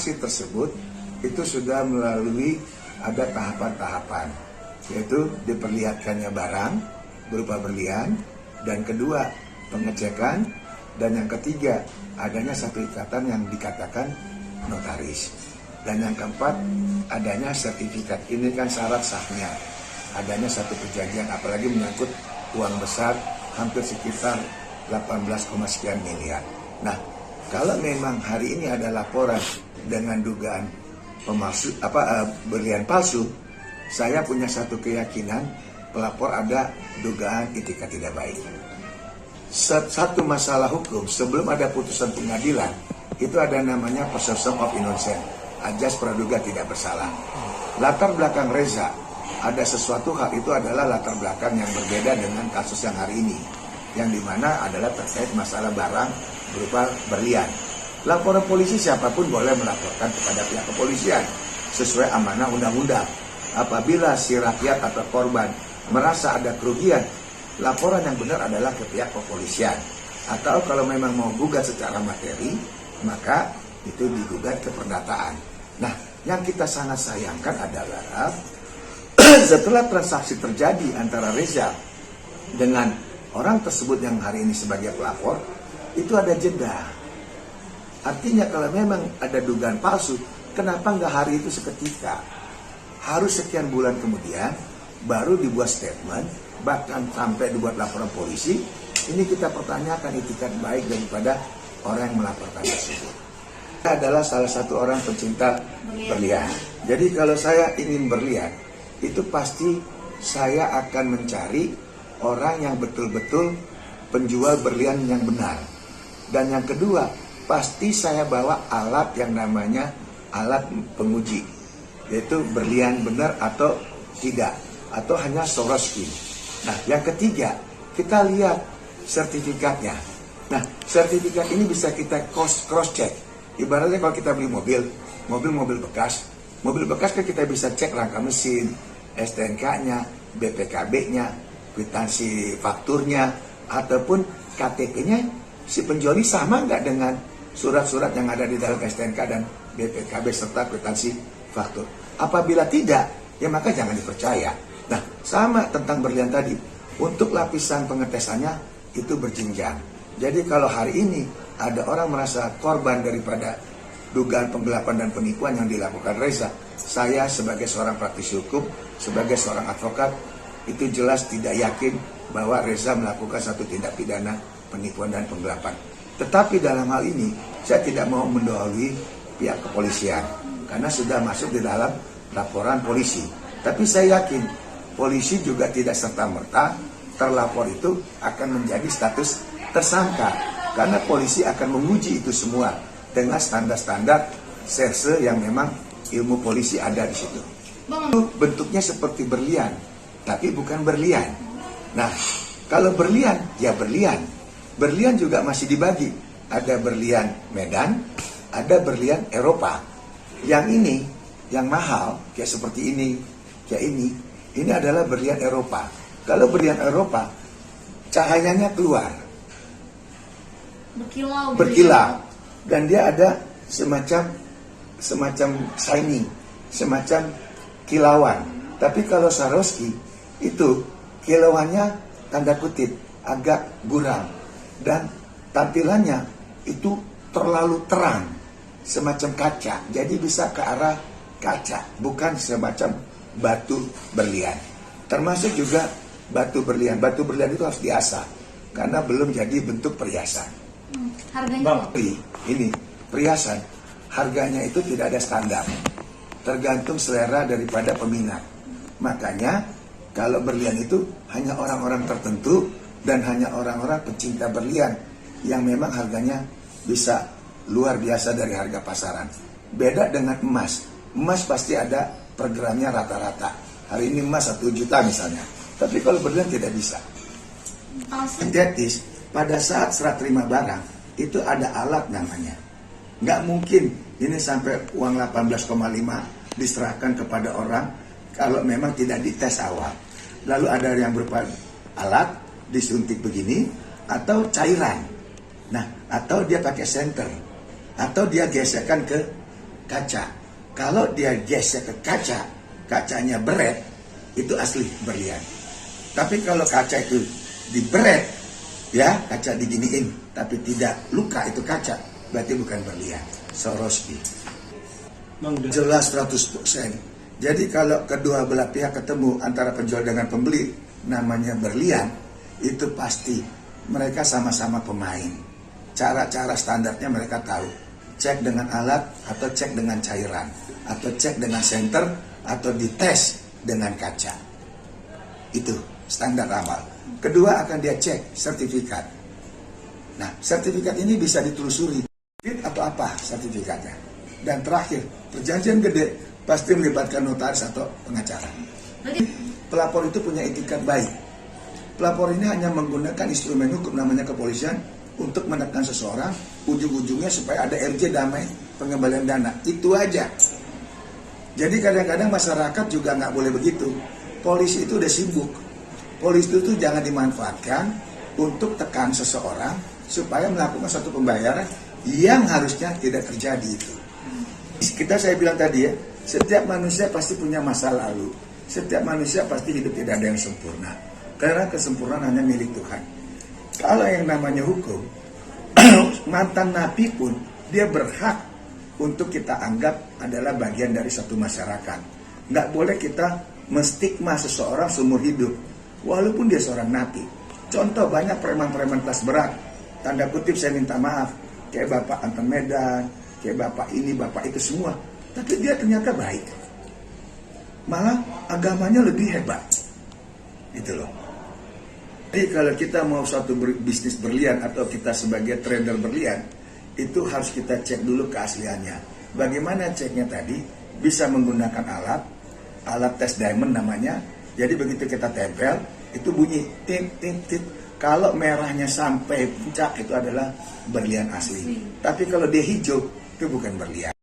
transaksi tersebut itu sudah melalui ada tahapan-tahapan, yaitu diperlihatkannya barang berupa berlian, dan kedua pengecekan, dan yang ketiga adanya satu ikatan yang dikatakan notaris, dan yang keempat adanya sertifikat. Ini kan syarat sahnya, adanya satu perjanjian, apalagi menyangkut uang besar hampir sekitar 18, sekian miliar. Nah, kalau memang hari ini ada laporan dengan dugaan berlian palsu, saya punya satu keyakinan pelapor ada dugaan etikat tidak baik. Satu masalah hukum, sebelum ada putusan pengadilan, itu ada namanya presumption of innocence, ajas praduga tidak bersalah. Latar belakang Reza, ada sesuatu hal itu adalah latar belakang yang berbeda dengan kasus yang hari ini, yang dimana adalah terkait masalah barang berupa berlian. Laporan polisi siapapun boleh melaporkan kepada pihak kepolisian sesuai amanah undang-undang. Apabila si rakyat atau korban merasa ada kerugian, laporan yang benar adalah ke pihak kepolisian. Atau kalau memang mau gugat secara materi, maka itu digugat ke perdataan. Nah, yang kita sangat sayangkan adalah setelah transaksi terjadi antara Reza dengan orang tersebut yang hari ini sebagai pelapor, itu ada jeda. Artinya kalau memang ada dugaan palsu, kenapa nggak hari itu seketika? Harus sekian bulan kemudian baru dibuat statement, bahkan sampai dibuat laporan polisi. Ini kita pertanyakan etikat baik daripada orang yang melaporkan tersebut. Saya adalah salah satu orang pencinta berlian. Jadi kalau saya ingin berlian, itu pasti saya akan mencari orang yang betul-betul penjual berlian yang benar. Dan yang kedua, pasti saya bawa alat yang namanya alat penguji, yaitu berlian benar atau tidak, atau hanya Swarovski. Nah, yang ketiga, kita lihat sertifikatnya. Nah, sertifikat ini bisa kita cross check. Ibaratnya kalau kita beli mobil bekas kan kita bisa cek rangka mesin, STNK-nya, BPKB-nya, kwitansi fakturnya, ataupun KTP-nya si penjual ini sama nggak dengan surat-surat yang ada di dalam STNK dan BPKB serta kwitansi faktur. Apabila tidak, ya maka jangan dipercaya. Nah, sama tentang berlian tadi. Untuk lapisan pengetesannya itu berjenjang. Jadi kalau hari ini ada orang merasa korban daripada dugaan penggelapan dan penipuan yang dilakukan Reza, saya sebagai seorang praktisi hukum, sebagai seorang advokat, itu jelas tidak yakin bahwa Reza melakukan satu tindak pidana penipuan dan penggelapan. Tetapi dalam hal ini, saya tidak mau mendahului pihak kepolisian, karena sudah masuk di dalam laporan polisi. Tapi saya yakin, polisi juga tidak serta-merta terlapor itu akan menjadi status tersangka, karena polisi akan menguji itu semua dengan standar-standar serse yang memang ilmu polisi ada di situ. Itu bentuknya seperti berlian, tapi bukan berlian. Nah, kalau berlian, ya berlian. Berlian juga masih dibagi. Ada berlian Medan, ada berlian Eropa. Yang ini, yang mahal, kayak seperti ini, kayak ini adalah berlian Eropa. Kalau berlian Eropa, cahayanya keluar, berkilau, dan dia ada semacam shining, semacam kilauan. Tapi kalau Swarovski itu kilauannya tanda kutip agak buram, dan tampilannya itu terlalu terang, semacam kaca. Jadi bisa ke arah kaca, bukan semacam batu berlian. Termasuk juga batu berlian. Batu berlian itu harus diasah karena belum jadi bentuk perhiasan. Harganya? Ini perhiasan, harganya itu tidak ada standar, tergantung selera daripada peminat. Makanya kalau berlian itu hanya orang-orang tertentu dan hanya orang-orang pecinta berlian yang memang harganya bisa luar biasa dari harga pasaran. Beda dengan emas. Emas pasti ada per gramnya rata-rata. Hari ini emas 1 juta misalnya. Tapi kalau berlian tidak bisa. Sintetis, pada saat serah terima barang, itu ada alat namanya. Nggak mungkin ini sampai uang 18,5 diserahkan kepada orang kalau memang tidak dites awal. Lalu ada yang berupa alat, disuntik begini, atau cairan. Nah, atau dia pakai senter, atau dia gesekkan ke kaca. Kalau dia gesek ke kaca, kacanya beret, itu asli berlian. Tapi kalau kaca itu diberet, ya kaca diginiin, tapi tidak luka itu kaca, berarti bukan berlian. Swarovski. Jelas 100%. Jadi kalau kedua belah pihak ketemu antara penjual dengan pembeli, namanya berlian, itu pasti mereka sama-sama pemain. Cara-cara standarnya mereka tahu. Cek dengan alat, atau cek dengan cairan, atau cek dengan senter, atau dites dengan kaca. Itu standar awal. Kedua akan dia cek sertifikat. Nah, sertifikat ini bisa ditelusuri. Fit atau apa sertifikatnya. Dan terakhir, perjanjian gede pasti melibatkan notaris atau pengacara. Pelapor itu punya etikat baik. Pelapor ini hanya menggunakan instrumen hukum namanya kepolisian untuk menekan seseorang, ujung-ujungnya supaya ada RJ damai pengembalian dana. Itu aja. Jadi kadang-kadang masyarakat juga nggak boleh begitu. Polisi itu udah sibuk. Polisi itu jangan dimanfaatkan untuk tekan seseorang supaya melakukan suatu pembayaran yang harusnya tidak terjadi itu. Saya bilang tadi ya, setiap manusia pasti punya masa lalu. Setiap manusia pasti hidup tidak ada yang sempurna. Karena kesempurnaan hanya milik Tuhan. Kalau yang namanya hukum, mantan napi pun dia berhak untuk kita anggap adalah bagian dari satu masyarakat. Nggak boleh kita menstigma seseorang seumur hidup, walaupun dia seorang napi. Contoh banyak preman-preman kelas berat, tanda kutip saya minta maaf, kayak Bapak Anton Medan, kayak Bapak ini, Bapak itu semua. Tapi dia ternyata baik. Malah agamanya lebih hebat. Gitu loh. Jadi kalau kita mau suatu bisnis berlian atau kita sebagai trader berlian, itu harus kita cek dulu keasliannya. Bagaimana ceknya tadi? Bisa menggunakan alat tes diamond namanya. Jadi begitu kita tempel, itu bunyi tit tit tit. Kalau merahnya sampai puncak itu adalah berlian asli. Tapi kalau dia hijau, itu bukan berlian.